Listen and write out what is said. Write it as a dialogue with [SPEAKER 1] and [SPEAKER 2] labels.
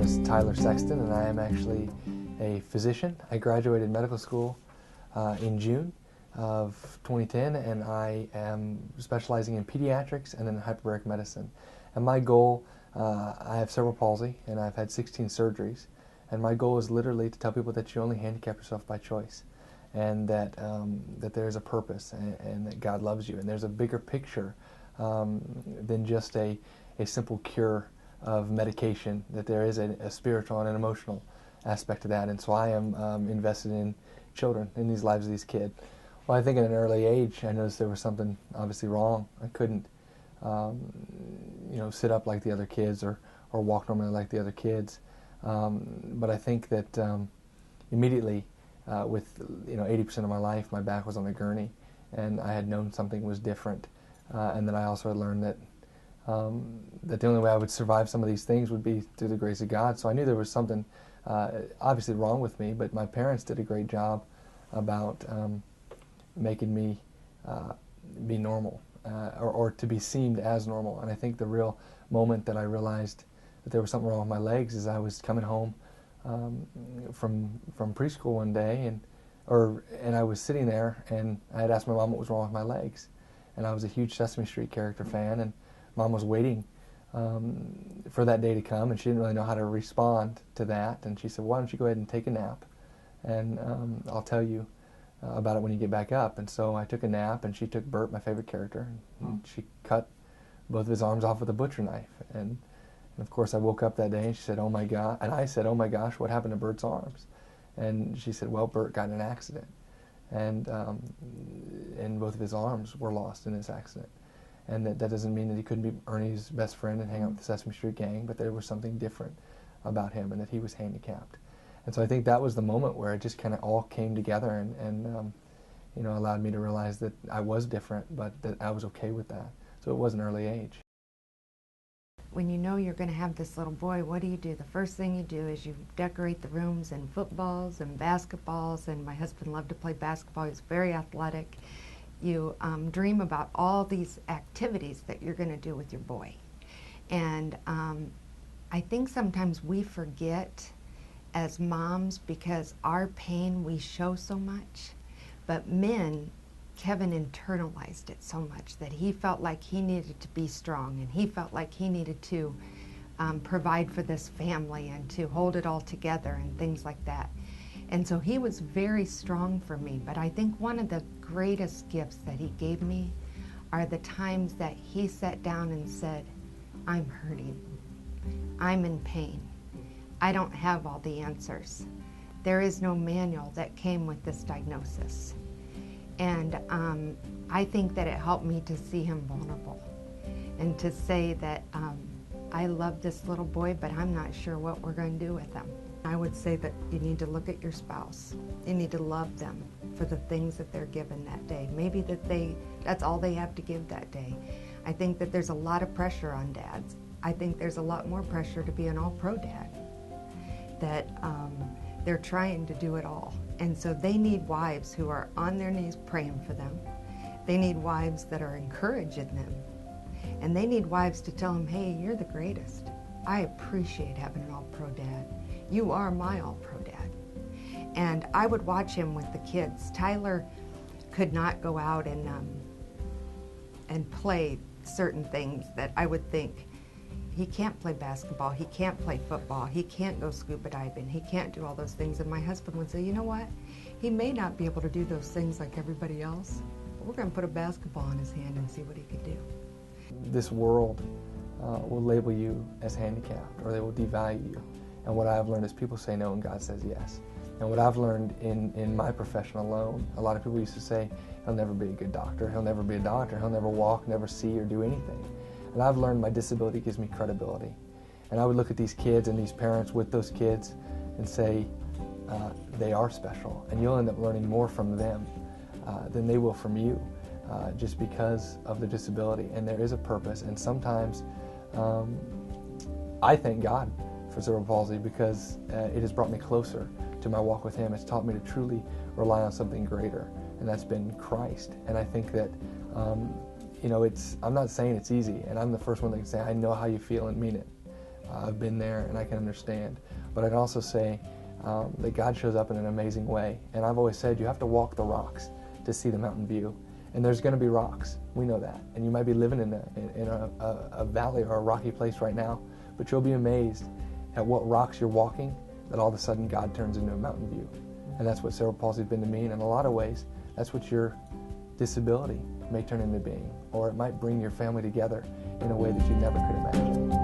[SPEAKER 1] is Tyler Sexton, and I am actually a physician. I graduated medical school in June of 2010, and I am specializing in pediatrics and in hyperbaric medicine. And my goal, I have cerebral palsy, and I've had 16 surgeries, and my goal is literally to tell people that you only handicap yourself by choice, and that that there is a purpose, and that God loves you, and there's a bigger picture than just a simple cure of medication, that there is a spiritual and an emotional aspect to that. And so I am invested in children, in these lives of these kids. Well, I think at an early age I noticed there was something obviously wrong. I couldn't sit up like the other kids or walk normally like the other kids. But I think that immediately with 80% of my life my back was on a gurney, and I had known something was different, and then I also had learned that the only way I would survive some of these things would be through the grace of God. So I knew there was something obviously wrong with me, but my parents did a great job about making me be normal, or to be seen as normal. And I think the real moment that I realized that there was something wrong with my legs is I was coming home from preschool one day, and I was sitting there, and I had asked my mom what was wrong with my legs. And I was a huge Sesame Street character fan, and Mom was waiting for that day to come, and she didn't really know how to respond to that. And she said, "Why don't you go ahead and take a nap, and I'll tell you about it when you get back up." And so I took a nap, and she took Bert, my favorite character, and she cut both of his arms off with a butcher knife. And of course I woke up that day, and she said, "Oh my God," and I said, "Oh my gosh, what happened to Bert's arms?" And she said, "Well, Bert got in an accident, and both of his arms were lost in this accident. And that doesn't mean that he couldn't be Ernie's best friend and hang out with the Sesame Street gang, but there was something different about him, and that he was handicapped." And so I think that was the moment where it just kind of all came together, and allowed me to realize that I was different, but that I was okay with that. So it was an early age.
[SPEAKER 2] When you know you're going to have this little boy, what do? The first thing you do is you decorate the rooms in footballs and basketballs, and my husband loved to play basketball. He was very athletic. You dream about all these activities that you're going to do with your boy. And I think sometimes we forget as moms, because our pain we show so much, but men, Kevin internalized it so much that he felt like he needed to be strong, and he felt like he needed to provide for this family and to hold it all together and things like that. And so he was very strong for me, but I think one of the greatest gifts that he gave me are the times that he sat down and said, "I'm hurting, I'm in pain, I don't have all the answers. There is no manual that came with this diagnosis." And I think that it helped me to see him vulnerable, and to say that I love this little boy, but I'm not sure what we're going to do with him. I would say that you need to look at your spouse. You need to love them for the things that they're given that day. Maybe that's all they have to give that day. I think that there's a lot of pressure on dads. I think there's a lot more pressure to be an all-pro dad, that they're trying to do it all. And so they need wives who are on their knees praying for them. They need wives that are encouraging them. And they need wives to tell them, "Hey, you're the greatest. I appreciate having an all-pro dad. You are my all-pro dad." And I would watch him with the kids. Tyler could not go out and play certain things that I would think, he can't play basketball, he can't play football, he can't go scuba diving, he can't do all those things. And my husband would say, "You know what? He may not be able to do those things like everybody else, but we're going to put a basketball in his hand and see what he can do."
[SPEAKER 1] This world will label you as handicapped, or they will devalue you. And what I've learned is people say no and God says yes. And what I've learned in my profession alone, a lot of people used to say, "He'll never be a good doctor, he'll never be a doctor, he'll never walk, never see or do anything." And I've learned my disability gives me credibility. And I would look at these kids and these parents with those kids and say, they are special. And you'll end up learning more from them than they will from you, just because of their disability. And there is a purpose. And sometimes I thank God for cerebral palsy, because it has brought me closer to my walk with Him. It's taught me to truly rely on something greater, and that's been Christ. And I think that, I'm not saying it's easy, and I'm the first one that can say, I know how you feel and mean it. I've been there and I can understand. But I'd also say that God shows up in an amazing way. And I've always said you have to walk the rocks to see the mountain view. And there's going to be rocks. We know that. And you might be living in a valley or a rocky place right now, but you'll be amazed at what rocks you're walking that all of a sudden God turns into a mountain view. And that's what cerebral palsy has been to me. And in a lot of ways, that's what your disability may turn into being. Or it might bring your family together in a way that you never could imagine.